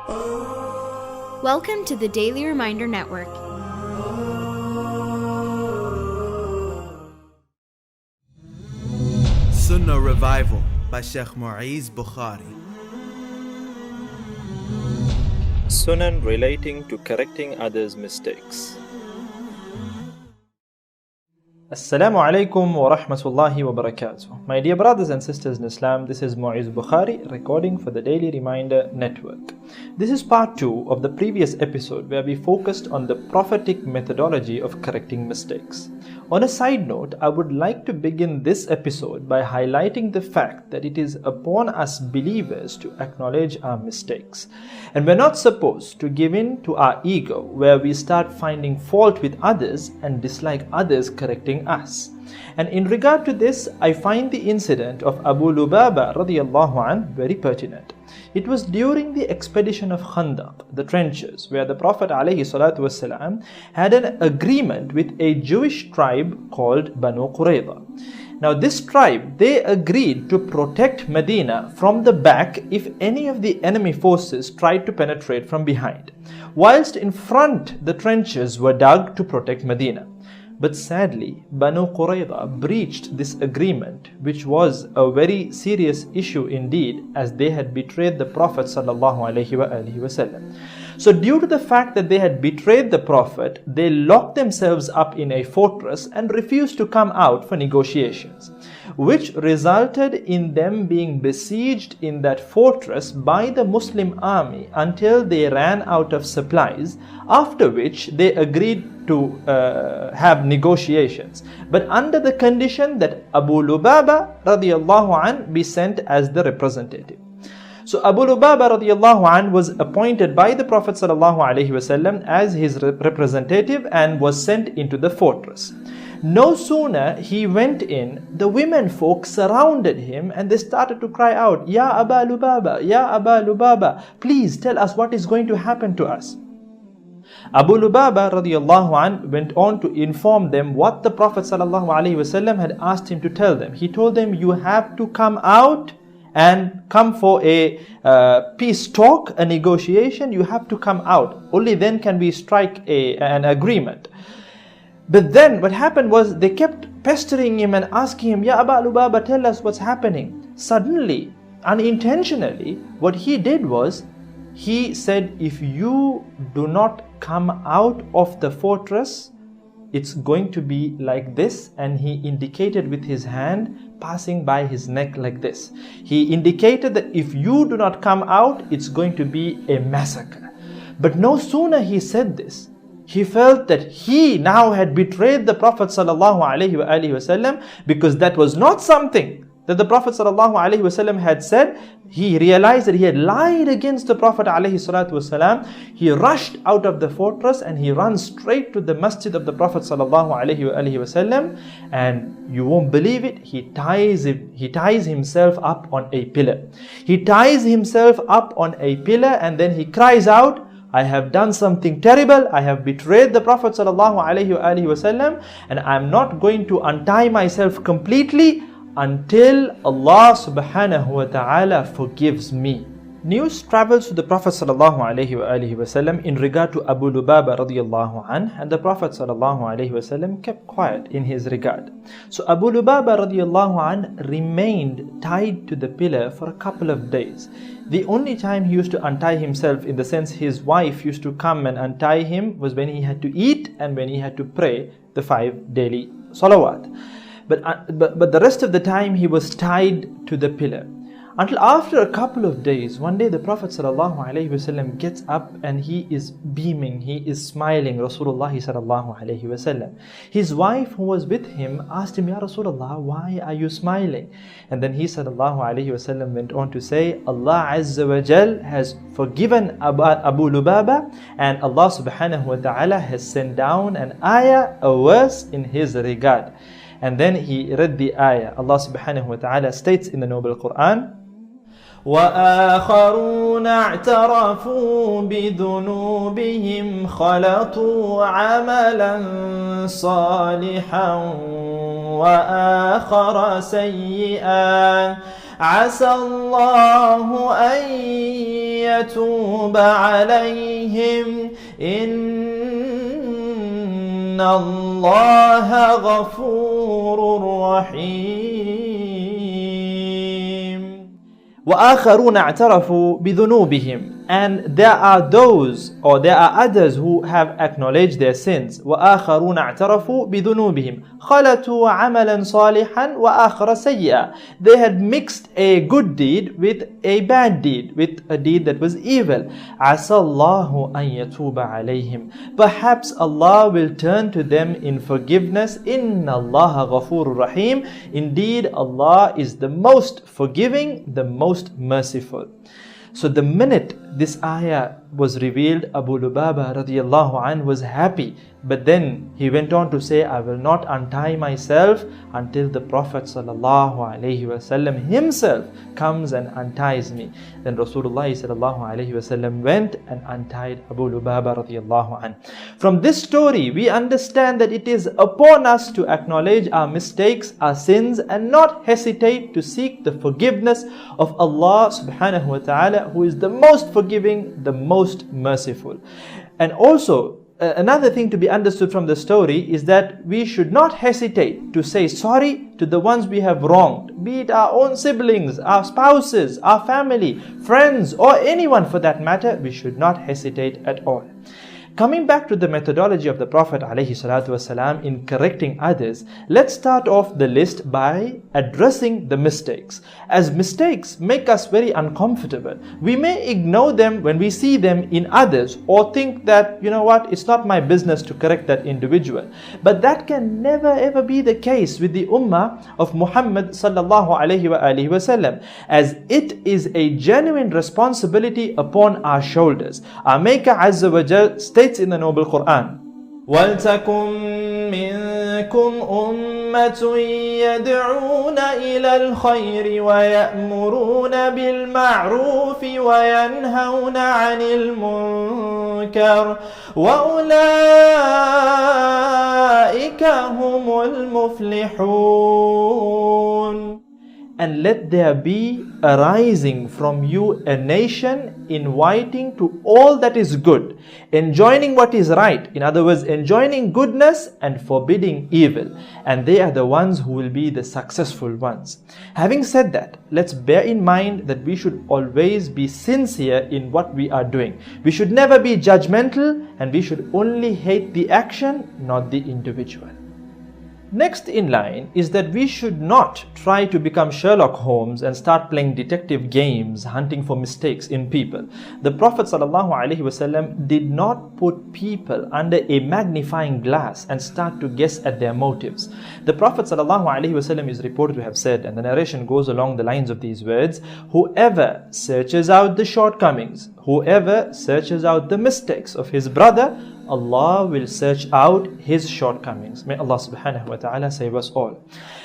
Welcome to the Daily Reminder Network. Sunnah Revival by Sheikh Muiz Bukhary. Sunan relating to correcting others' mistakes. Assalamu alaikum wa rahmatullahi wa barakatuh. My dear brothers and sisters in Islam, this is Muiz Bukhary recording for the Daily Reminder Network. This is part 2 of the previous episode where we focused on the prophetic methodology of correcting mistakes. On a side note, I would like to begin this episode by highlighting the fact that it is upon us believers to acknowledge our mistakes. And we're not supposed to give in to our ego where we start finding fault with others and dislike others correcting us. And in regard to this, I find the incident of Abu Lubaba radiyallahu an very pertinent. It was during the expedition of Khandaq, the trenches, where the Prophet ﷺ had an agreement with a Jewish tribe called Banu Qurayza. Now this tribe, they agreed to protect Medina from the back if any of the enemy forces tried to penetrate from behind, whilst in front the trenches were dug to protect Medina. But sadly, Banu Qurayza breached this agreement, which was a very serious issue indeed, as they had betrayed the Prophet ﷺ. So due to the fact that they had betrayed the Prophet, they locked themselves up in a fortress and refused to come out for negotiations, which resulted in them being besieged in that fortress by the Muslim army until they ran out of supplies, after which they agreed to have negotiations, but under the condition that Abu Lubaba radiyallahu an be sent as the representative. So Abu Lubaba radiyallahu an was appointed by the Prophet sallallahu alaihi wasallam as his representative and was sent into the fortress. No sooner he went in, the women folk surrounded him and they started to cry out, "Ya Aba Lubaba, Ya Aba Lubaba, please tell us what is going to happen to us." Abu Lubaba radiyallahu an went on to inform them what the Prophet sallallahu alaihi wasallam had asked him to tell them. He told them, "You have to come out and come for a peace talk, a negotiation. You have to come out. Only then can we strike an agreement." But then what happened was they kept pestering him and asking him, "Ya Aba Lubaba, tell us what's happening." Suddenly, unintentionally, what he did was, he said, "If you do not come out of the fortress, it's going to be like this." And he indicated with his hand, passing by his neck like this. He indicated that if you do not come out, it's going to be a massacre. But no sooner he said this, he felt that he now had betrayed the Prophet ﷺ, because that was not something that the Prophet ﷺ had said. He realized that he had lied against the Prophet ﷺ. He rushed out of the fortress and he ran straight to the masjid of the Prophet ﷺ, and you won't believe it, he ties himself up on a pillar. He ties himself up on a pillar and then he cries out, "I have done something terrible. I have betrayed the Prophet ﷺ, and I'm not going to untie myself completely until Allah subhanahu wa ta'ala forgives me." News travels to the Prophet ﷺ in regard to Abu Lubaba radiyallahu anh, and the Prophet ﷺ kept quiet in his regard. So Abu Lubaba radiyallahu anh remained tied to the pillar for a couple of days. The only time he used to untie himself, in the sense his wife used to come and untie him, was when he had to eat and when he had to pray the 5 daily salawat. But the rest of the time he was tied to the pillar. Until after a couple of days, one day the Prophet ﷺ gets up and he is beaming, he is smiling, Rasulullah ﷺ. His wife who was with him asked him, "Ya Rasulullah, why are you smiling?" And then he ﷺ went on to say, "Allah Azza wa Jal has forgiven Abu Lubaba, and Allah subhanahu wa ta'ala has sent down an ayah, a verse in his regard." And then he read the ayah. Allah subhanahu wa ta'ala states in the Noble Quran, وآخرون اعترفوا بذنوبهم خلطوا عملا صالحا وآخر سيئا عسى الله أن يتوب عليهم إن الله غفور رحيم. وآخرون اعترفوا بذنوبهم, and there are those, or there are others who have acknowledged their sins. وآخرون اعترفوا بذنوبهم خلطوا عملا صالحا وآخر سيئا. They had mixed a good deed with a bad deed, with a deed that was evil. عسى الله أن يتوب عليهم. Perhaps Allah will turn to them in forgiveness. إن الله غفور رحيم. Indeed, Allah is the most forgiving, the most merciful. So the minute this ayah was revealed, Abu Lubaba radiyallahu anhu was happy. But then he went on to say, I will not untie myself until the Prophet sallallahu alaihi wasallam himself comes and unties me. Then Rasulullah sallallahu alaihi wasallam went and untied Abu Lubaba radiyallahu anhu. From this story, we understand that it is upon us to acknowledge our mistakes, our sins, and not hesitate to seek the forgiveness of Allah subhanahu wa ta'ala, who is the most forgiving, the most merciful. And also, another thing to be understood from the story is that we should not hesitate to say sorry to the ones we have wronged, be it our own siblings, our spouses, our family, friends, or anyone for that matter. We should not hesitate at all. Coming back to the methodology of the Prophet ﷺ in correcting others, let's start off the list by addressing the mistakes. As mistakes make us very uncomfortable, we may ignore them when we see them in others, or think that, you know what, it's not my business to correct that individual. But that can never ever be the case with the ummah of Muhammad ﷺ, as it is a genuine responsibility upon our shoulders. Our Maker Azza wa Jal states in the Noble Quran, وَلْتَكُمْ مِنْكُمْ أُمَّةٌ يَدْعُونَ إِلَى الْخَيْرِ وَيَأْمُرُونَ بِالْمَعْرُوفِ وَيَنْهَوْنَ عَنِ الْمُنْكَرِ وَأُولَئِكَ هُمُ الْمُفْلِحُونَ. And let there be arising from you a nation inviting to all that is good, enjoining what is right, in other words, enjoining goodness and forbidding evil. And they are the ones who will be the successful ones. Having said that, let's bear in mind that we should always be sincere in what we are doing. We should never be judgmental, and we should only hate the action, not the individual. Next in line is that we should not try to become Sherlock Holmes and start playing detective games, hunting for mistakes in people. The Prophet ﷺ did not put people under a magnifying glass and start to guess at their motives. The Prophet ﷺ is reported to have said, and the narration goes along the lines of these words, whoever searches out the shortcomings, whoever searches out the mistakes of his brother, Allah will search out his shortcomings. May Allah subhanahu wa ta'ala save us all.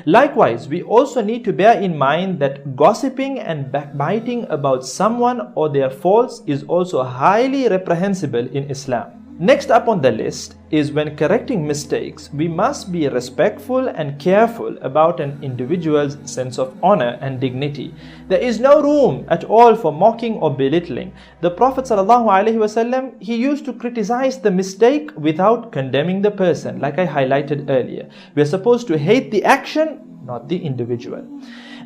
Likewise, we also need to bear in mind that gossiping and backbiting about someone or their faults is also highly reprehensible in Islam. Next up on the list is when correcting mistakes, we must be respectful and careful about an individual's sense of honor and dignity. There is no room at all for mocking or belittling. The Prophet ﷺ, he used to criticize the mistake without condemning the person, like I highlighted earlier. We are supposed to hate the action, not the individual.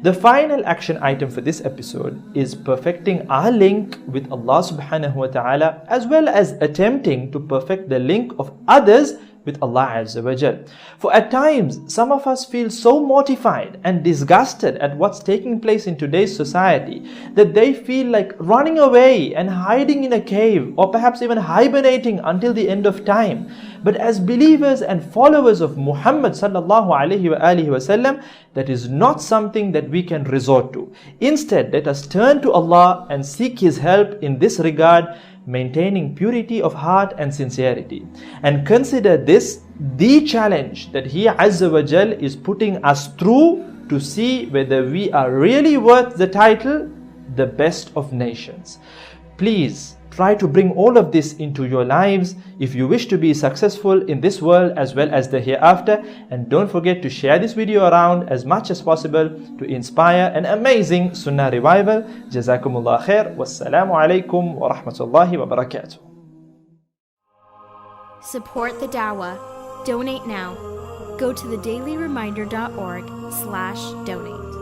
The final action item for this episode is perfecting our link with Allah subhanahu wa ta'ala, as well as attempting to perfect the link of others with Allah Azza wa Jal. For at times, some of us feel so mortified and disgusted at what's taking place in today's society that they feel like running away and hiding in a cave, or perhaps even hibernating until the end of time. But as believers and followers of Muhammad sallallahu alaihi wasallam, that is not something that we can resort to. Instead, let us turn to Allah and seek His help in this regard, maintaining purity of heart and sincerity. And consider this the challenge that He Azza wa Jal is putting us through to see whether we are really worth the title the best of nations. Please try to bring all of this into your lives if you wish to be successful in this world as well as the hereafter. And don't forget to share this video around as much as possible to inspire an amazing Sunnah revival. Jazakumullah khair. Wassalamu alaikum wa rahmatullahi wa barakatuh. Support the Dawah. Donate now. Go to thedailyreminder.org/donate.